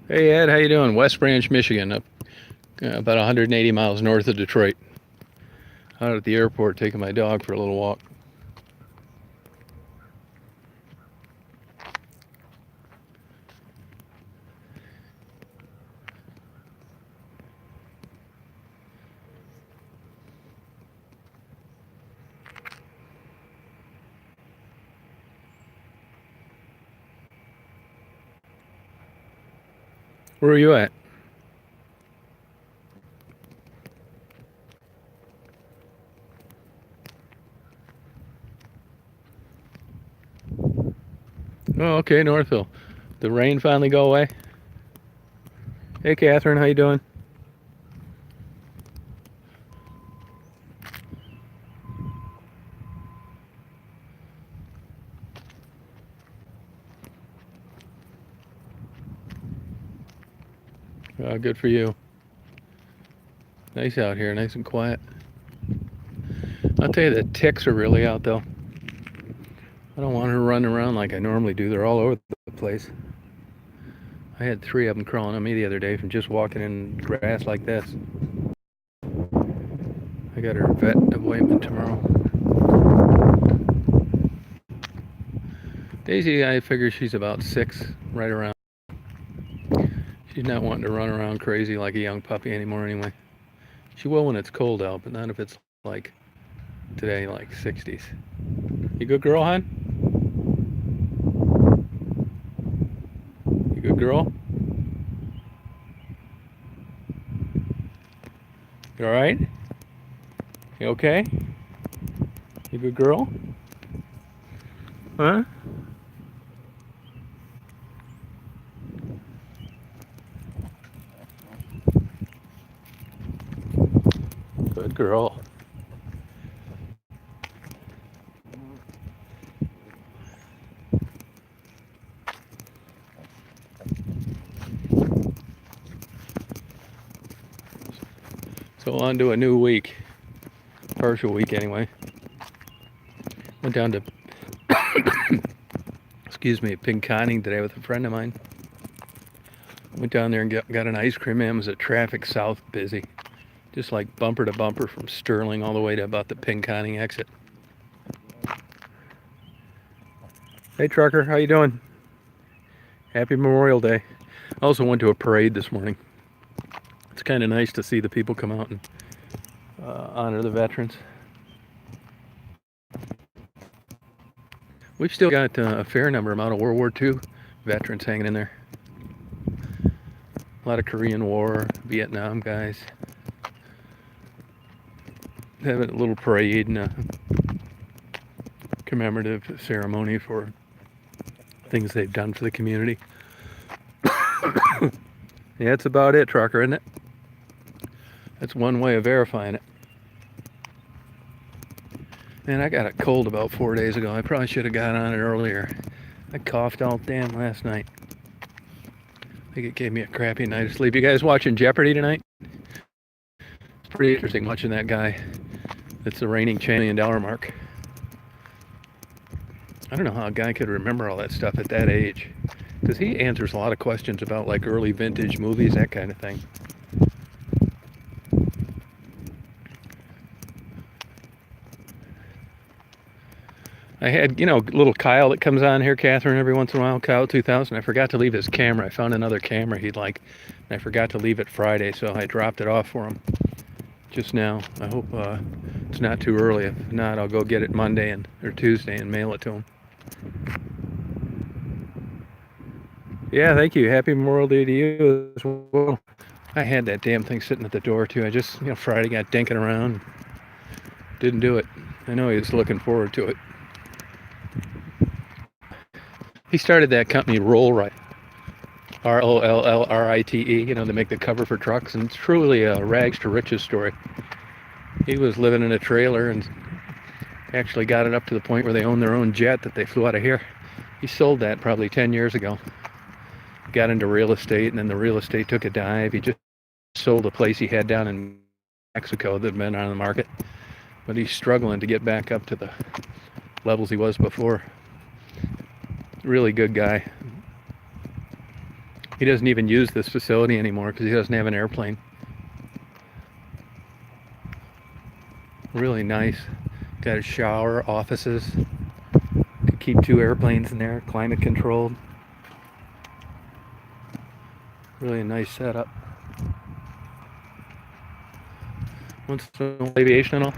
Hey Ed, how you doing? West Branch, Michigan, up about 180 miles north of Detroit. Out at the airport, taking my dog for a little walk. Where are you at? Oh, okay, Northville. The rain finally go away. Hey Catherine, how you doing? Good for you. Nice out here, nice and quiet. I'll tell you, the ticks are really out though. I don't want her running around like I normally do. They're all over the place. I had 3 of them crawling on me the other day from just walking in grass like this. I got her vet appointment tomorrow. Daisy, I figure she's about 6, right around. She's not wanting to run around crazy like a young puppy anymore anyway. She will when it's cold out, but not if it's like today, like 60s. You good girl, hon? You good girl? You alright? You okay? You good girl? Huh? Good girl. So on to a new week. Partial week anyway. Went down to excuse me, Pinconning today with a friend of mine. Went down there and got an ice cream man. It was a traffic south busy. Just like bumper to bumper from Sterling all the way to about the Pinconning exit. Hey trucker, how you doing? Happy Memorial Day. I also went to a parade this morning. It's kind of nice to see the people come out and honor the veterans. We've still got a fair number amount of World War II veterans hanging in there. A lot of Korean War, Vietnam guys. Having a little parade and a commemorative ceremony for things they've done for the community. Yeah, that's about it, trucker, isn't it? That's one way of verifying it. Man, I got a cold about 4 days ago. I probably should have got on it earlier. I coughed all damn last night. I think it gave me a crappy night of sleep. You guys watching Jeopardy tonight? It's pretty interesting watching that guy that's the reigning $1 million mark. I don't know how a guy could remember all that stuff at that age. Because he answers a lot of questions about like early vintage movies, that kind of thing. I had, little Kyle that comes on here, Catherine, every once in a while, Kyle 2000. I forgot to leave his camera. I found another camera he'd like, and I forgot to leave it Friday, so I dropped it off for him just now. I hope it's not too early. If not, I'll go get it Monday or Tuesday and mail it to him. Yeah, thank you. Happy Memorial Day to you as well. I had that damn thing sitting at the door, too. I just, Friday got dinking around. Didn't do it. I know he was looking forward to it. He started that company, Rollrite, Rollrite. They make the cover for trucks, and it's truly a rags to riches story. He was living in a trailer and actually got it up to the point where they own their own jet that they flew out of here. He sold that probably 10 years ago. Got into real estate, and then the real estate took a dive. He just sold a place he had down in Mexico that had been on the market, but he's struggling to get back up to the levels he was before. Really good guy. He doesn't even use this facility anymore because he doesn't have an airplane. Really nice. Got a shower, offices. Could keep 2 airplanes in there, climate controlled. Really a nice setup. Once aviation and all.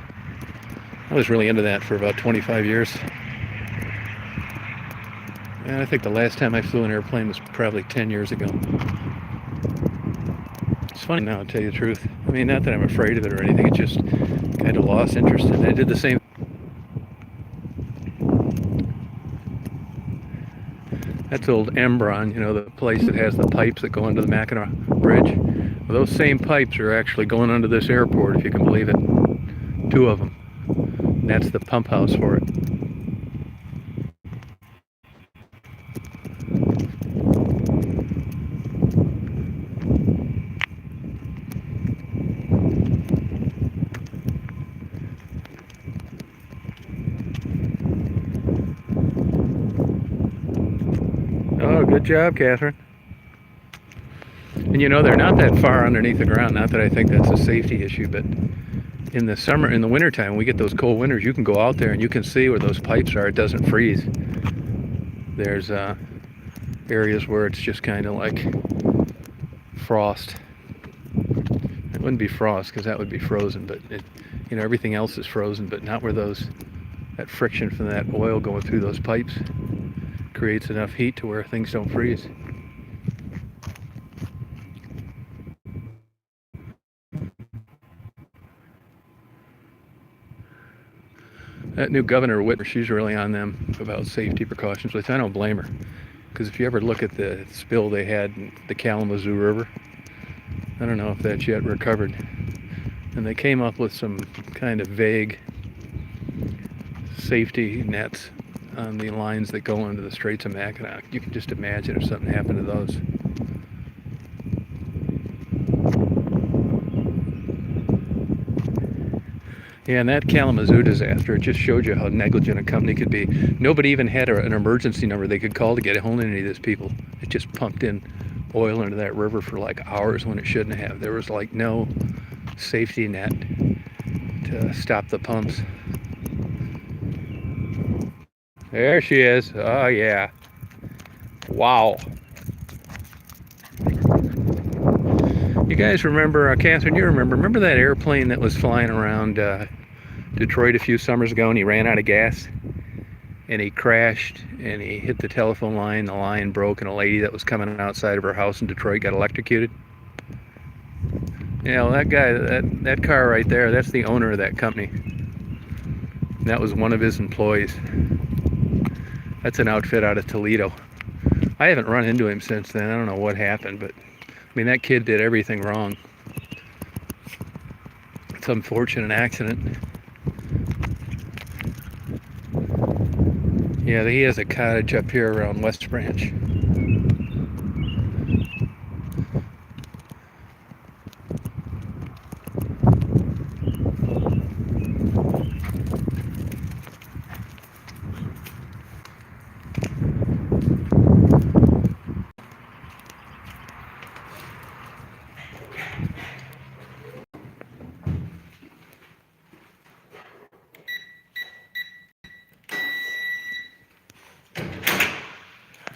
I was really into that for about 25 years. And I think the last time I flew an airplane was probably 10 years ago. It's funny now, to tell you the truth. I mean, not that I'm afraid of it or anything, it just kind of lost interest in it. I did the same. That's old Embron, you know, the place that has the pipes that go under the Mackinac Bridge. Well, those same pipes are actually going under this airport, if you can believe it. 2 of them. That's the pump house for it. Oh, good job, Catherine. And you know, they're not that far underneath the ground. Not that I think that's a safety issue, but in the summer, in the wintertime, when we get those cold winters, you can go out there and you can see where those pipes are. It doesn't freeze. There's areas where it's just kind of like frost. It wouldn't be frost because that would be frozen, but it, you know, everything else is frozen, but not where that friction from that oil going through those pipes creates enough heat to where things don't freeze. That new Governor Whitmer, she's really on them about safety precautions, which I don't blame her. Because if you ever look at the spill they had in the Kalamazoo River, I don't know if that's yet recovered. And they came up with some kind of vague safety nets on the lines that go into the Straits of Mackinac. You can just imagine if something happened to those. Yeah, and that Kalamazoo disaster, it just showed you how negligent a company could be. Nobody even had an emergency number they could call to get a hold of any of these people. It just pumped in oil into that river for like hours when it shouldn't have. There was like no safety net to stop the pumps. There she is. Oh, yeah. Wow. You guys remember, Catherine, you remember that airplane that was flying around Detroit a few summers ago and he ran out of gas? And he crashed and he hit the telephone line, the line broke, and a lady that was coming outside of her house in Detroit got electrocuted. You know, that guy, that car right there, that's the owner of that company. And that was one of his employees. That's an outfit out of Toledo. I haven't run into him since then. I don't know what happened, but I mean, that kid did everything wrong. It's an unfortunate accident. Yeah, he has a cottage up here around West Branch.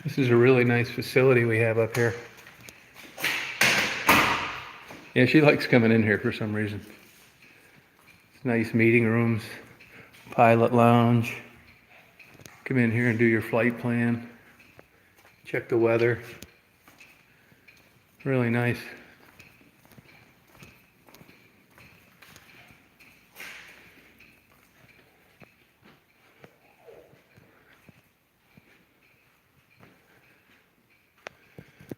This is a really nice facility we have up here. Yeah, she likes coming in here for some reason. It's nice meeting rooms, pilot lounge. Come in here and do your flight plan. Check the weather. Really nice.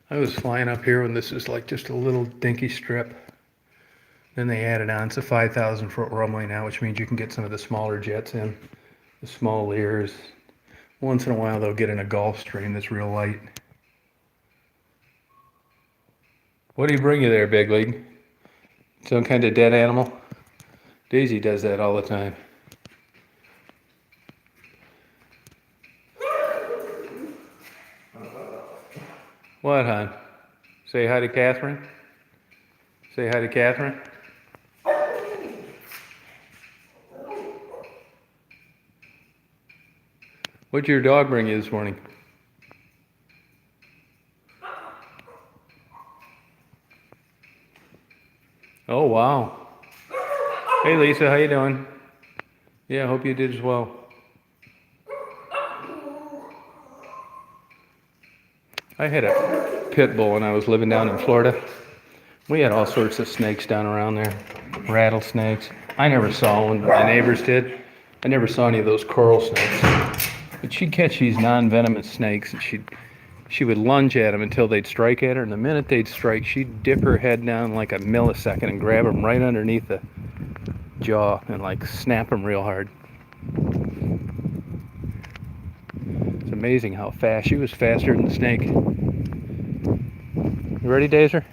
I was flying up here when this was like just a little dinky strip. Then they added on. It's a 5,000 foot runway now, which means you can get some of the smaller jets in, the small Lears. Once in a while they'll get in a Gulfstream that's real light. What do you bring you there, Big League? Some kind of dead animal? Daisy does that all the time. What, hon? Say hi to Catherine. Say hi to Catherine. What'd your dog bring you this morning? Oh, wow. Hey, Lisa, how you doing? Yeah, I hope you did as well. I had a pit bull when I was living down in Florida. We had all sorts of snakes down around there, rattlesnakes. I never saw one, but my neighbors did. I never saw any of those coral snakes. But she'd catch these non-venomous snakes, and she would lunge at them until they'd strike at her. And the minute they'd strike, she'd dip her head down like a millisecond and grab them right underneath the jaw and like snap them real hard. It's amazing how fast. She was faster than the snake. You ready, Dazer?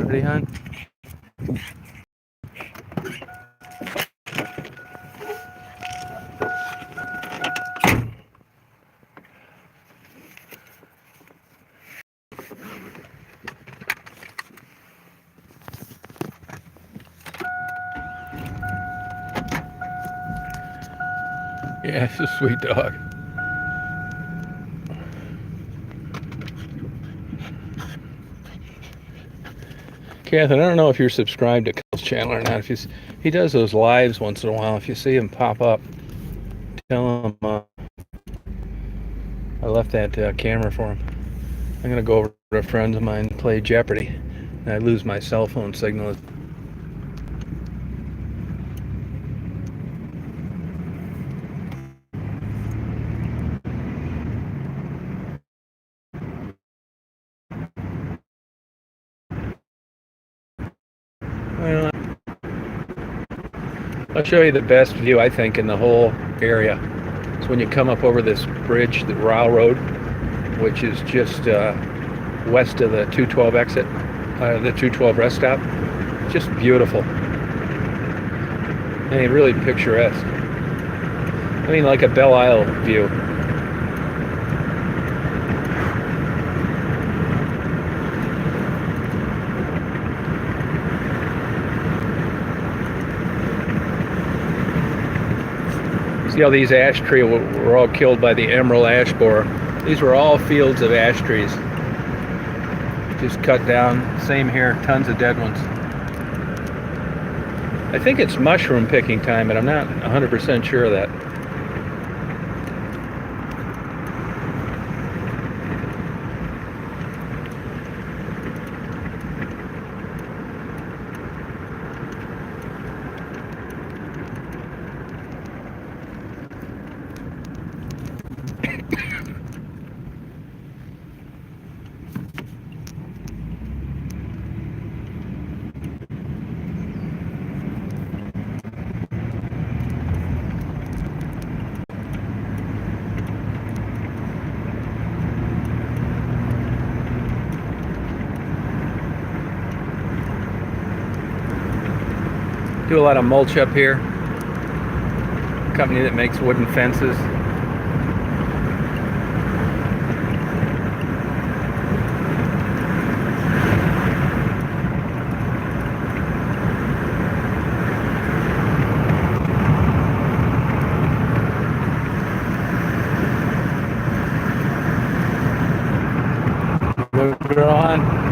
Ready, hon? Yeah, it's a sweet dog. Catherine, I don't know if you're subscribed to Kyle's channel or not. If he does those lives once in a while. If you see him pop up, tell him I left that camera for him. I'm gonna go over to a friend of mine and play Jeopardy, and I lose my cell phone signal. Well, I'll show you the best view I think in the whole area. It's when you come up over this bridge, the Rao Road, which is just west of the 212 exit, the 212 rest stop. Just beautiful. I mean, really picturesque. I mean, like a Belle Isle view. See how these ash trees were all killed by the emerald ash borer. These were all fields of ash trees. Just cut down. Same here, tons of dead ones. I think it's mushroom picking time, but I'm not 100% sure of that. Do a lot of mulch up here. Company that makes wooden fences. Move her on.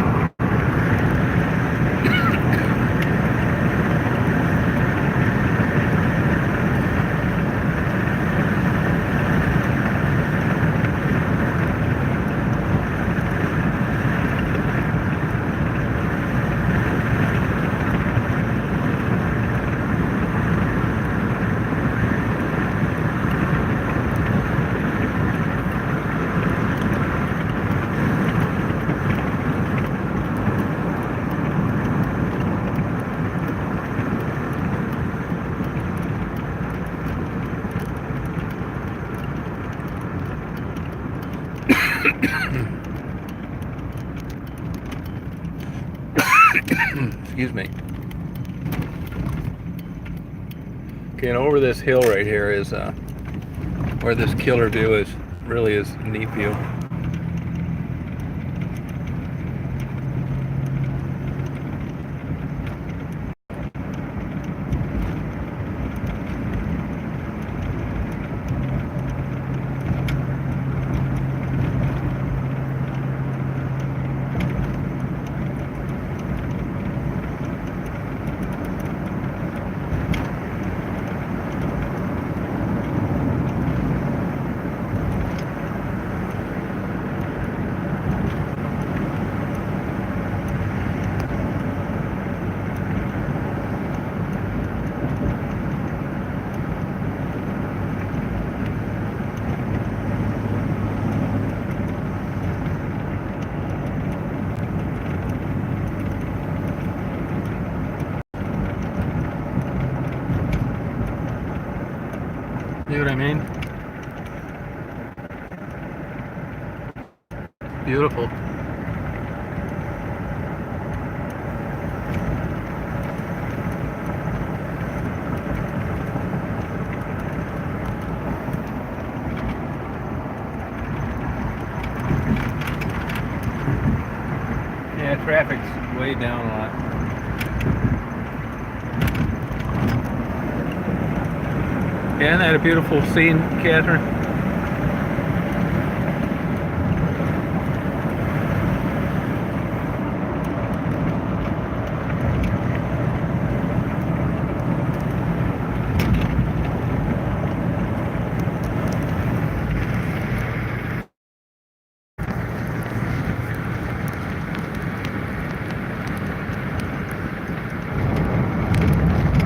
Excuse me. Okay, and over this hill right here is where this killer view is. Really is a neat view. See what I mean? Beautiful. Yeah, traffic's way down a lot. Yeah, isn't that a beautiful scene, Catherine?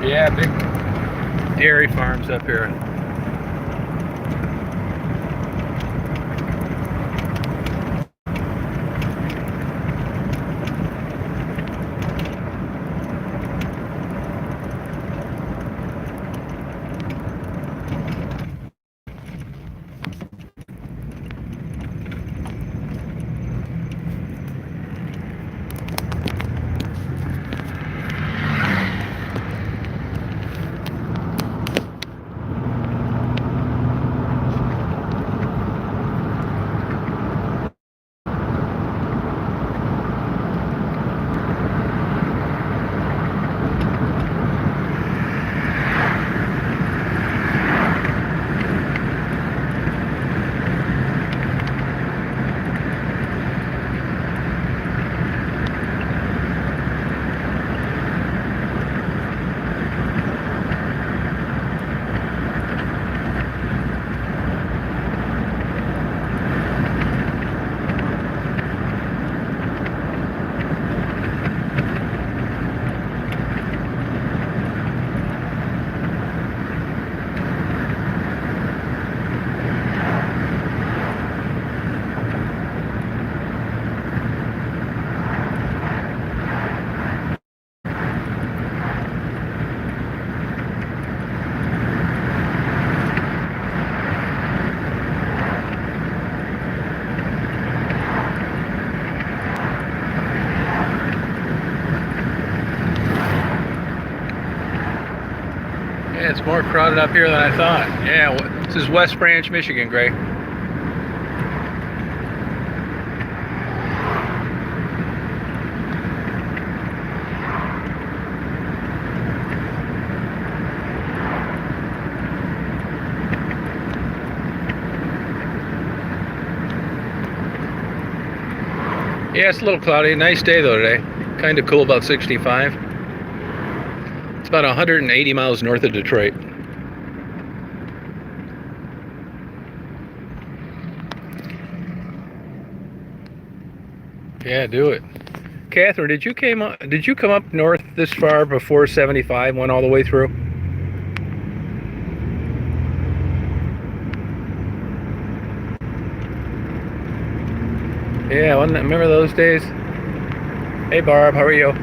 Yeah, big dairy farms up here. Yeah, it's more crowded up here than I thought. Yeah, this is West Branch, Michigan, Gray. Yeah, it's a little cloudy. Nice day though today. Kind of cool, about 65. It's about 180 miles north of Detroit. Yeah, do it. Catherine, did you come up north this far before 75 went all the way through? Yeah, remember those days? Hey Barb, how are you?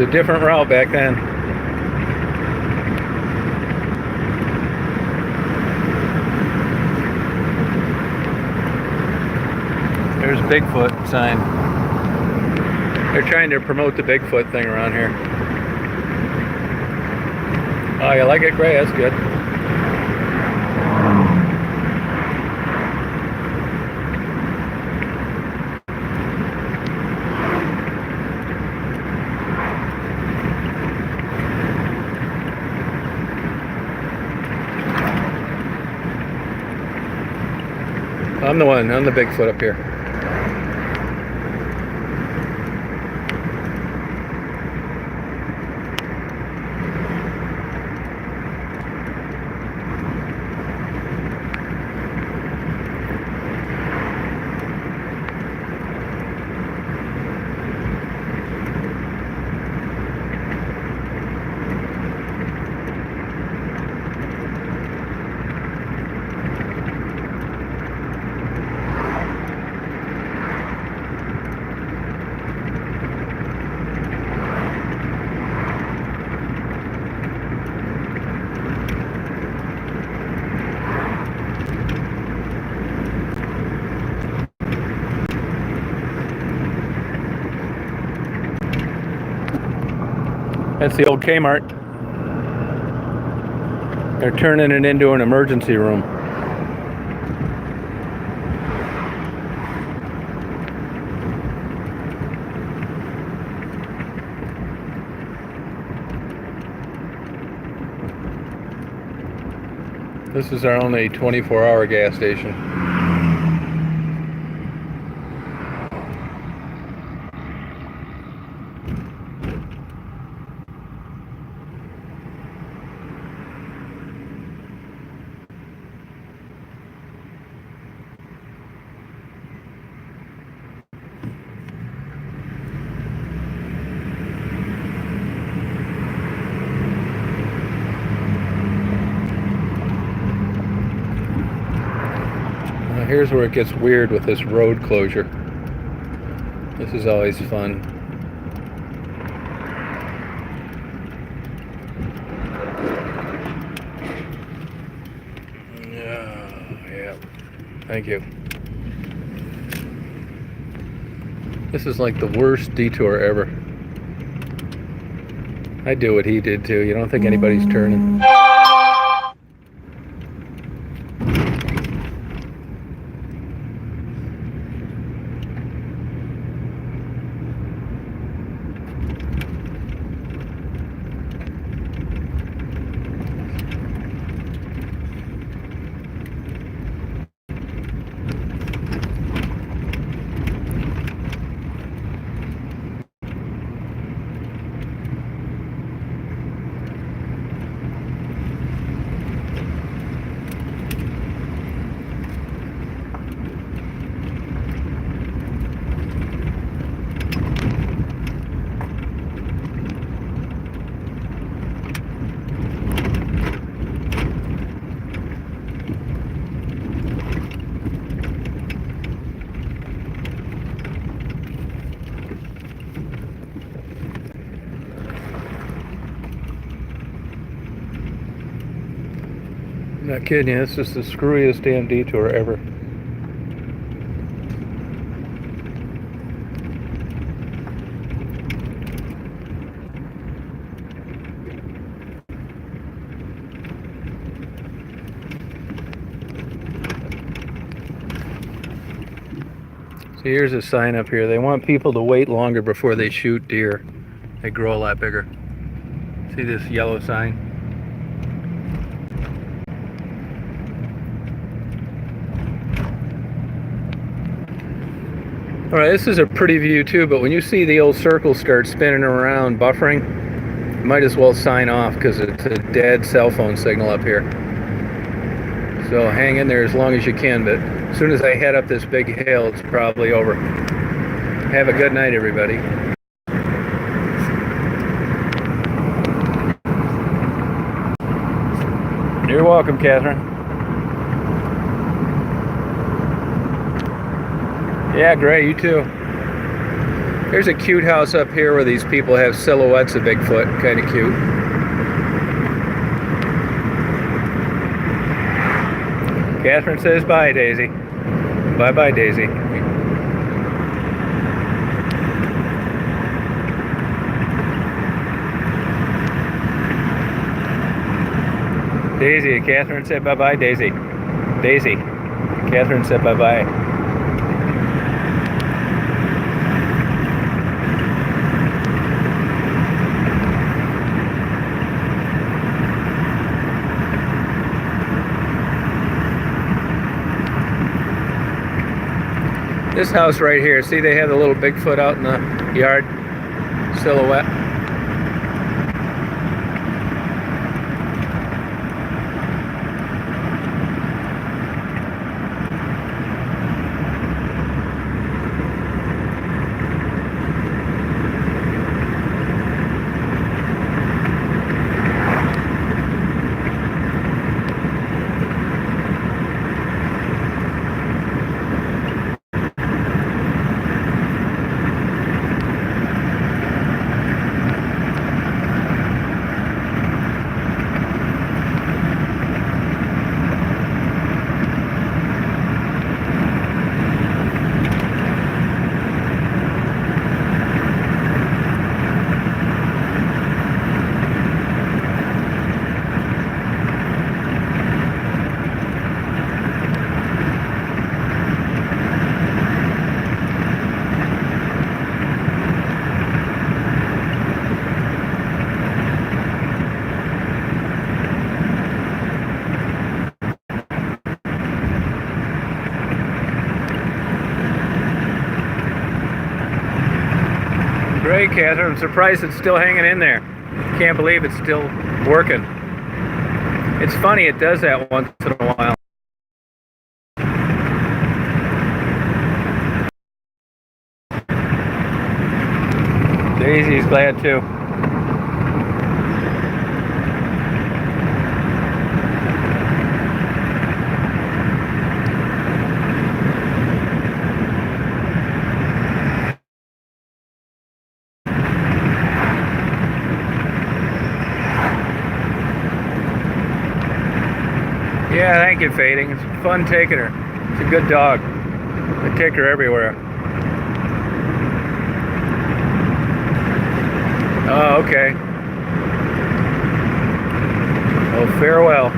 a different route back then. There's a Bigfoot sign. They're trying to promote the Bigfoot thing around here. Oh, you like it, Gray? That's good. I'm the Bigfoot up here. That's the old Kmart. They're turning it into an emergency room. This is our only 24-hour gas station. Here's where it gets weird with this road closure. This is always fun. Yeah. Thank you. This is like the worst detour ever. I do what he did too. You don't think anybody's turning. I'm not kidding you, it's just the screwiest damn detour ever. So here's a sign up here. They want people to wait longer before they shoot deer. They grow a lot bigger. See this yellow sign? Alright, this is a pretty view too, but when you see the old circle start spinning around buffering, you might as well sign off because it's a dead cell phone signal up here. So hang in there as long as you can, but as soon as I head up this big hill, it's probably over. Have a good night, everybody. You're welcome, Catherine. Yeah, Gray, you too. There's a cute house up here where these people have silhouettes of Bigfoot. Kind of cute. Catherine says bye, Daisy. Bye-bye, Daisy. Daisy, Catherine said bye-bye, Daisy. Daisy, Catherine said bye-bye. This house right here, see they have the little Bigfoot out in the yard, silhouette. Great, Catherine. I'm surprised it's still hanging in there. Can't believe it's still working. It's funny, it does that once in a while. Daisy's glad too. Yeah, thank you, Fading. It's fun taking her. It's a good dog. I take her everywhere. Oh, okay. Oh, farewell.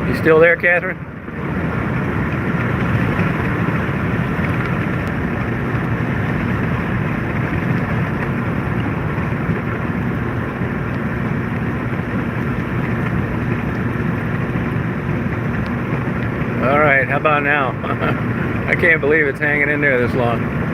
You still there, Catherine? All right, how about now? I can't believe it's hanging in there this long.